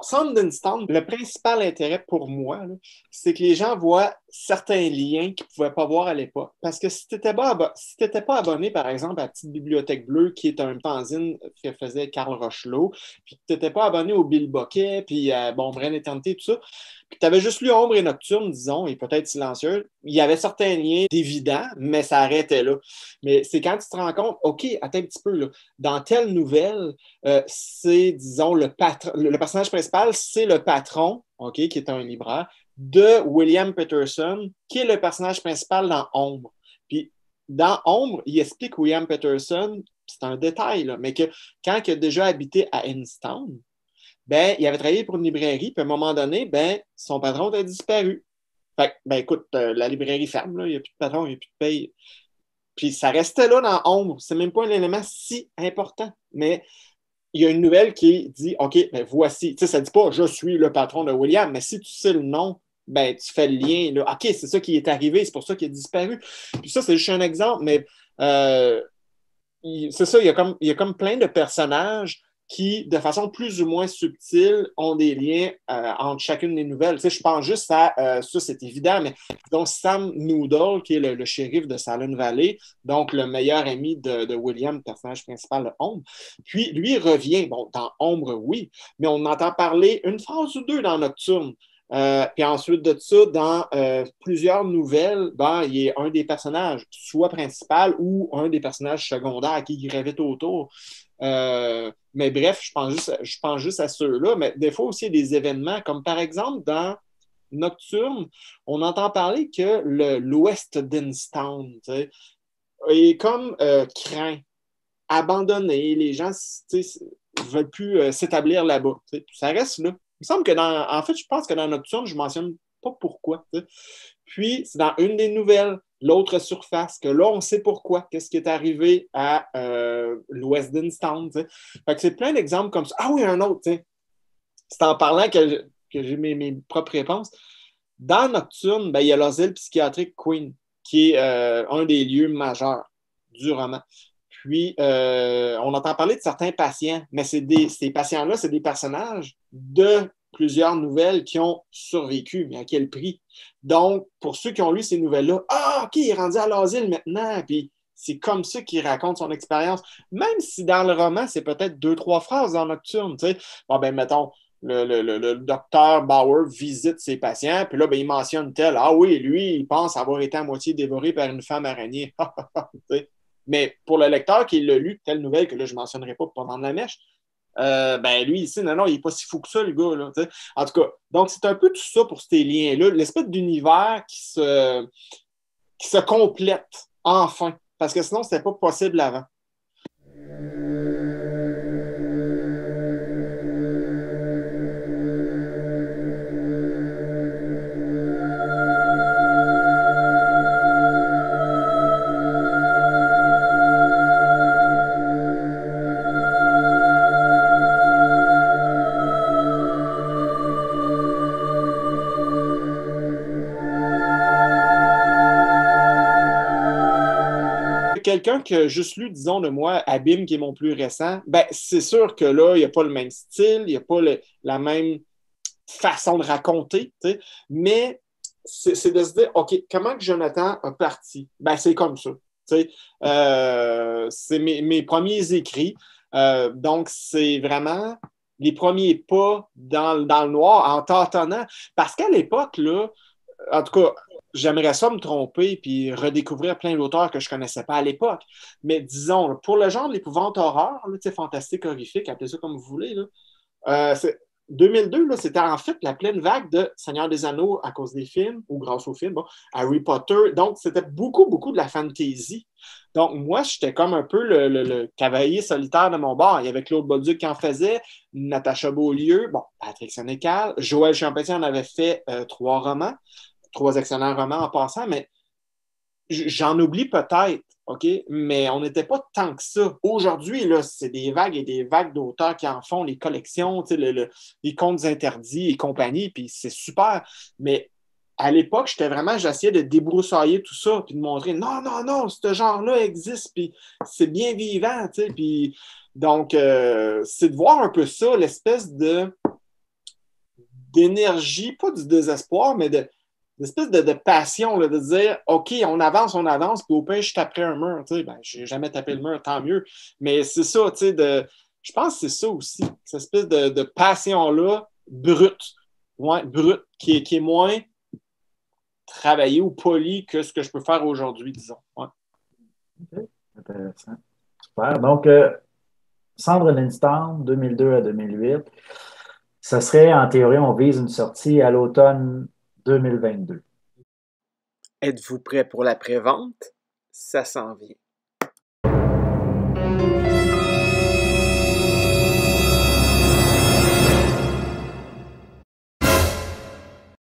Sundance Town, le principal intérêt pour moi, là, c'est que les gens voient certains liens qu'ils ne pouvaient pas voir à l'époque. Parce que si tu n'étais pas abonné, par exemple, à la Petite Bibliothèque Bleue, qui est un fanzine que faisait Carl Rochelot, puis que tu n'étais pas abonné au Bill Boquet, puis bon, Bren Éternité, tout ça, puis tu avais juste lu Ombre et Nocturne, disons, et peut-être Silencieux, il y avait certains liens évidents, mais ça arrêtait là. Mais c'est quand tu te rends compte, OK, attends un petit peu, là, dans telle nouvelle, c'est, disons, le personnage principal, c'est le patron, OK, qui est un libraire, de William Peterson, qui est le personnage principal dans Ombre. Puis, dans Ombre, il explique William Peterson, c'est un détail, là, mais que quand il a déjà habité à Enstown, ben, il avait travaillé pour une librairie, puis à un moment donné, ben, son patron a disparu. Fait que, ben, écoute, la librairie ferme, là, il n'y a plus de patron, il n'y a plus de paye. Puis ça restait là dans Ombre. C'est même pas un élément si important. Mais il y a une nouvelle qui dit OK, ben voici. Tu sais, ça ne dit pas je suis le patron de William, mais si tu sais le nom, ben tu fais le lien. Là. OK, c'est ça qui est arrivé, c'est pour ça qu'il a disparu. Puis ça, c'est juste un exemple, mais euh, c'est ça, il y a comme plein de personnages qui, de façon plus ou moins subtile, ont des liens entre chacune des nouvelles. Tu sais, je pense juste à, ça c'est évident, mais donc Sam Noodle, qui est le shérif de Silent Valley, donc le meilleur ami de William, personnage principal de Ombre. Puis lui revient, bon, dans Ombre, oui, mais on entend parler une phrase ou deux dans Nocturne. Puis ensuite de ça, dans plusieurs nouvelles, ben, il est un des personnages, soit principal ou un des personnages secondaires qui gravitent autour. Mais bref, je pense juste à ceux-là. Mais des fois aussi, il y a des événements, comme par exemple dans Nocturne, on entend parler que l'ouest d'Instown est comme craint, abandonné. Les gens ne veulent plus s'établir là-bas. T'sais. Ça reste là. Il me semble que en fait, je pense que dans Nocturne, je ne mentionne pas pourquoi. T'sais. Puis, c'est dans une des nouvelles, l'autre surface, que là, on sait pourquoi, qu'est-ce qui est arrivé à l'ouest d'Instown. Fait que c'est plein d'exemples comme ça. Ah oui, un autre, t'sais. C'est en parlant que j'ai mes propres réponses. Dans Nocturne, ben, il y a l'asile psychiatrique Queen, qui est un des lieux majeurs du roman. Puis, on entend parler de certains patients, mais ces patients-là, c'est des personnages de plusieurs nouvelles qui ont survécu, mais à quel prix? Donc, pour ceux qui ont lu ces nouvelles-là, ah, OK, il est rendu à l'asile maintenant, puis c'est comme ça qu'il raconte son expérience. Même si dans le roman, c'est peut-être deux, trois phrases dans Nocturne, tu sais. Bon, ben, mettons, le docteur Bauer visite ses patients, puis là, ben, il mentionne tel. Ah oui, lui, il pense avoir été à moitié dévoré par une femme araignée. Mais pour le lecteur qui l'a lu, telle nouvelle que là, je ne mentionnerai pas pour vendre la mèche, ben lui, ici, non, il n'est pas si fou que ça, le gars. Là, en tout cas, donc c'est un peu tout ça pour ces liens-là, l'espèce d'univers qui se complète enfin, parce que sinon, ce n'était pas possible avant. Quelqu'un qui a juste lu, disons, de moi, Abîme, qui est mon plus récent, ben, c'est sûr que là, il n'y a pas le même style, il n'y a pas la même façon de raconter, mais c'est de se dire, OK, comment que Jonathan a parti? Ben, c'est comme ça. C'est mes premiers écrits. Donc, c'est vraiment les premiers pas dans le noir en tâtonnant. Parce qu'à l'époque, là, en tout cas, j'aimerais ça me tromper puis redécouvrir plein d'auteurs que je ne connaissais pas à l'époque. Mais disons, pour le genre de l'épouvante horreur, là, fantastique, horrifique, appelez ça comme vous voulez, là, 2002, là, c'était en fait la pleine vague de Seigneur des Anneaux à cause des films, ou grâce aux films, bon, Harry Potter. Donc, c'était beaucoup, beaucoup de la fantasy. Donc, moi, j'étais comme un peu le cavalier solitaire de mon bord. Il y avait Claude Bolduc qui en faisait, Natacha Beaulieu, bon, Patrick Sénécal, Joël Champetier en avait fait 3 excellents romans en passant, mais j'en oublie peut-être, OK? Mais on n'était pas tant que ça. Aujourd'hui, là, c'est des vagues et des vagues d'auteurs qui en font, les collections, les contes interdits et compagnie, puis c'est super. Mais à l'époque, j'essayais de débroussailler tout ça, puis de montrer, non, non, non, ce genre-là existe, puis c'est bien vivant, tu sais, puis donc, c'est de voir un peu ça, l'espèce de d'énergie, pas du désespoir, mais d'espèce de passion, là, de dire OK, on avance, puis au pire, je taperai un mur. Tu sais, ben, j'ai jamais tapé le mur, tant mieux. Mais c'est ça, tu sais, je pense que c'est ça aussi, cette espèce de passion-là, brute. Ouais, brute, qui est moins travaillée ou polie que ce que je peux faire aujourd'hui, disons. Ouais. OK. Intéressant. Super. Donc, Cendre d'Instown, 2002 à 2008. Ça serait, en théorie, on vise une sortie à l'automne 2022. Êtes-vous prêt pour la prévente? Ça s'en vient.